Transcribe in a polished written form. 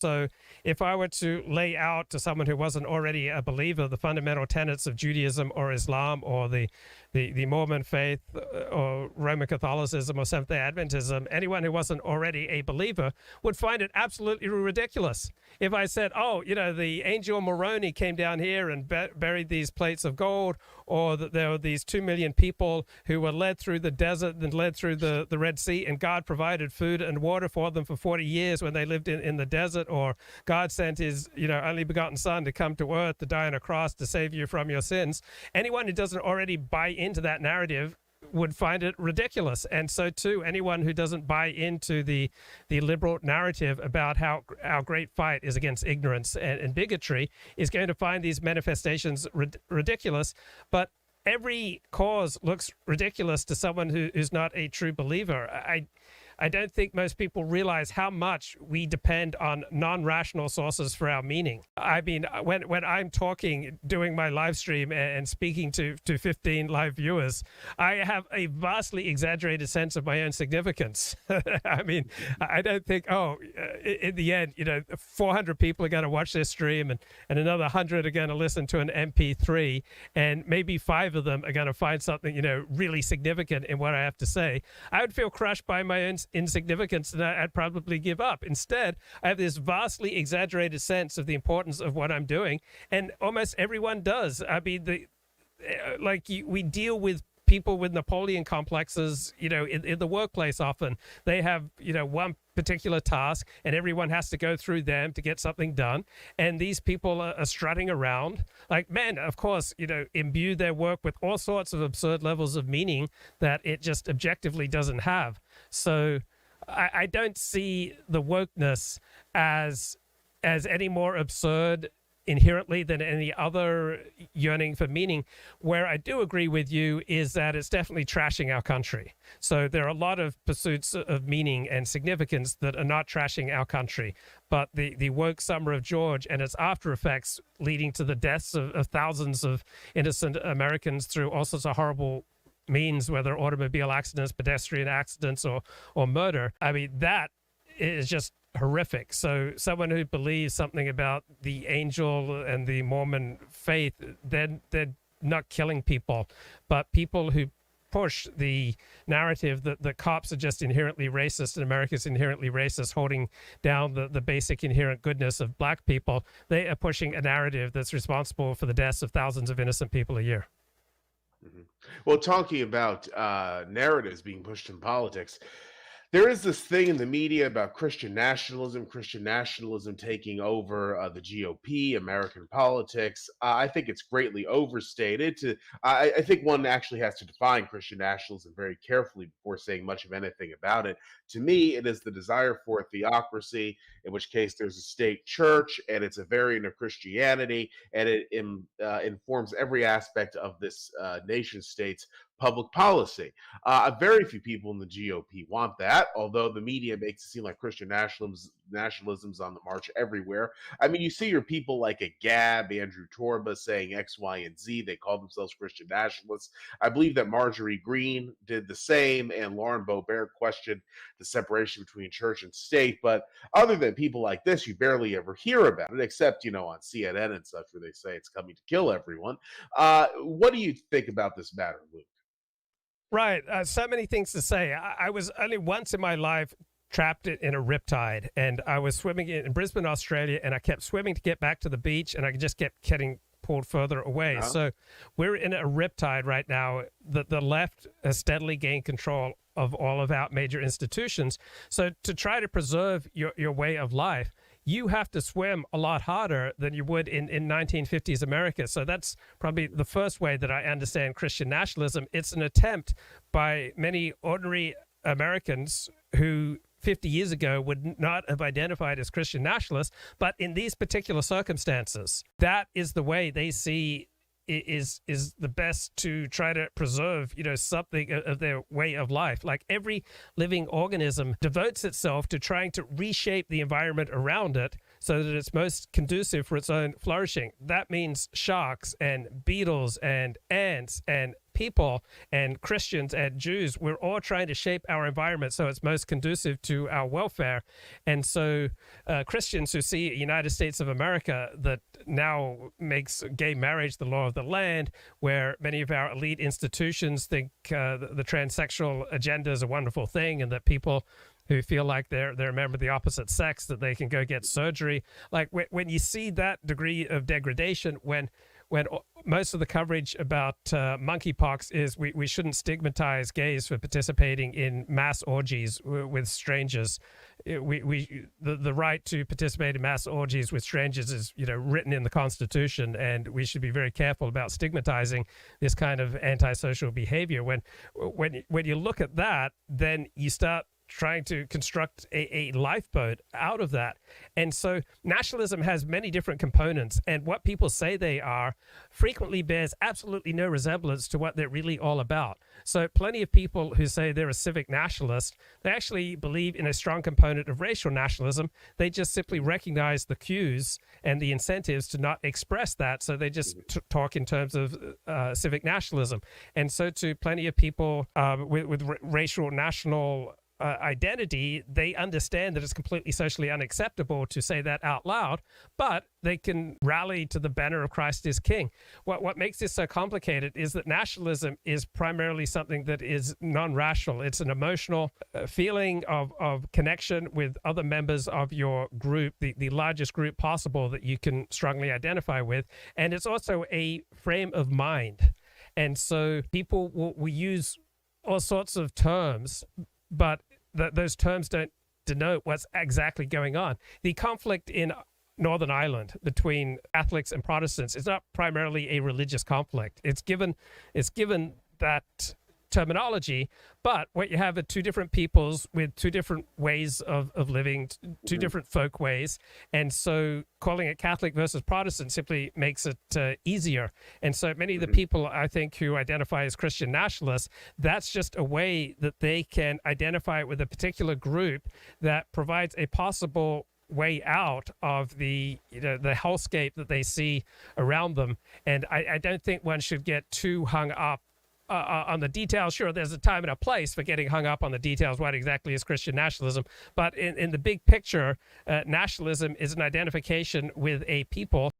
So if I were to lay out to someone who wasn't already a believer the fundamental tenets of Judaism or Islam or the Mormon faith or Roman Catholicism or Seventh-day Adventism, anyone who wasn't already a believer would find it absolutely ridiculous. If I said, oh, the angel Moroni came down here and buried these plates of gold, or that there were these 2 million people who were led through the desert and led through the Red Sea, and God provided food and water for them for 40 years when they lived in the desert, or God sent his only begotten son to come to earth to die on a cross to save you from your sins. Anyone who doesn't already buy into that narrative would find it ridiculous. And so too, anyone who doesn't buy into the liberal narrative about how our great fight is against ignorance and bigotry is going to find these manifestations ridiculous. But every cause looks ridiculous to someone who's not a true believer. I don't think most people realize how much we depend on non-rational sources for our meaning. I mean, when I'm talking, doing my live stream and speaking to 15 live viewers, I have a vastly exaggerated sense of my own significance. I mean, I don't think, in the end, 400 people are going to watch this stream and another 100 are going to listen to an MP3, and maybe 5 of them are going to find something, really significant in what I have to say. I would feel crushed by my own insignificance, and I'd probably give up. Instead, I have this vastly exaggerated sense of the importance of what I'm doing, and almost everyone does. I mean, we deal with people with Napoleon complexes, in the workplace often. They have, one particular task, and everyone has to go through them to get something done. And these people are strutting around. Like, men, of course, imbue their work with all sorts of absurd levels of meaning that it just objectively doesn't have. So I don't see the wokeness as any more absurd inherently than any other yearning for meaning. Where I do agree with you is that it's definitely trashing our country. So there are a lot of pursuits of meaning and significance that are not trashing our country. But the woke summer of George and its after effects leading to the deaths of thousands of innocent Americans through all sorts of horrible means, whether automobile accidents, pedestrian accidents, or murder. I mean, that is just horrific. So someone who believes something about the angel and the Mormon faith, they're not killing people, but people who push the narrative that the cops are just inherently racist and America's inherently racist, holding down the basic inherent goodness of black people, they are pushing a narrative that's responsible for the deaths of thousands of innocent people a year. Mm-hmm. Well, talking about narratives being pushed in politics, there is this thing in the media about Christian nationalism taking over the GOP, American politics. I think it's greatly overstated. I think one actually has to define Christian nationalism very carefully before saying much of anything about it. To me, it is the desire for a theocracy, in which case there's a state church, and it's a variant of Christianity, and it informs every aspect of this nation state's public policy. Very few people in the GOP want that, although the media makes it seem like Christian nationalism's on the march everywhere. I mean, you see your people like a Gab, Andrew Torba saying X, Y, and Z. They call themselves Christian nationalists. I believe that Marjorie Greene did the same, and Lauren Boebert questioned the separation between church and state. But other than people like this, you barely ever hear about it, except, on CNN and such, where they say it's coming to kill everyone. What do you think about this matter, Luke? Right. So many things to say. I was only once in my life trapped in a riptide, and I was swimming in Brisbane, Australia, and I kept swimming to get back to the beach, and I just kept getting pulled further away. Uh-huh. So we're in a riptide right now. The left has steadily gained control of all of our major institutions. So to try to preserve your way of life, you have to swim a lot harder than you would in 1950s America. So that's probably the first way that I understand Christian nationalism. It's an attempt by many ordinary Americans who 50 years ago would not have identified as Christian nationalists, but in these particular circumstances, that is the way they see is the best to try to preserve, something of their way of life. Like every living organism devotes itself to trying to reshape the environment around it so that it's most conducive for its own flourishing. That means sharks and beetles and ants and people, and Christians and Jews, we're all trying to shape our environment so it's most conducive to our welfare. And so Christians who see a United States of America that now makes gay marriage the law of the land, where many of our elite institutions think the transsexual agenda is a wonderful thing, and that people who feel like they're a member of the opposite sex, that they can go get surgery. Like when you see that degree of degradation, when most of the coverage about monkeypox is we shouldn't stigmatize gays for participating in mass orgies with strangers. The right to participate in mass orgies with strangers is written in the Constitution, and we should be very careful about stigmatizing this kind of antisocial behavior. When you look at that, then you start trying to construct a lifeboat out of that. And so nationalism has many different components, and what people say they are frequently bears absolutely no resemblance to what they're really all about. So plenty of people who say they're a civic nationalist, they actually believe in a strong component of racial nationalism. They just simply recognize the cues and the incentives to not express that, so they just talk in terms of civic nationalism. And so to plenty of people with racial national identity, they understand that it's completely socially unacceptable to say that out loud, but they can rally to the banner of Christ is King. What makes this so complicated is that nationalism is primarily something that is non-rational. It's an emotional feeling of connection with other members of your group, the largest group possible that you can strongly identify with. And it's also a frame of mind. And so people will use all sorts of terms, but those terms don't denote what's exactly going on. The conflict in Northern Ireland between Catholics and Protestants is not primarily a religious conflict. It's given that terminology, but what you have are two different peoples with two different ways of living, two different folk ways, and so calling it Catholic versus Protestant simply makes it easier. And so many of the people, I think, who identify as Christian nationalists, that's just a way that they can identify with a particular group that provides a possible way out of the hellscape that they see around them. And I don't think one should get too hung up on the details. Sure, there's a time and a place for getting hung up on the details. What exactly is Christian nationalism? But in the big picture, nationalism is an identification with a people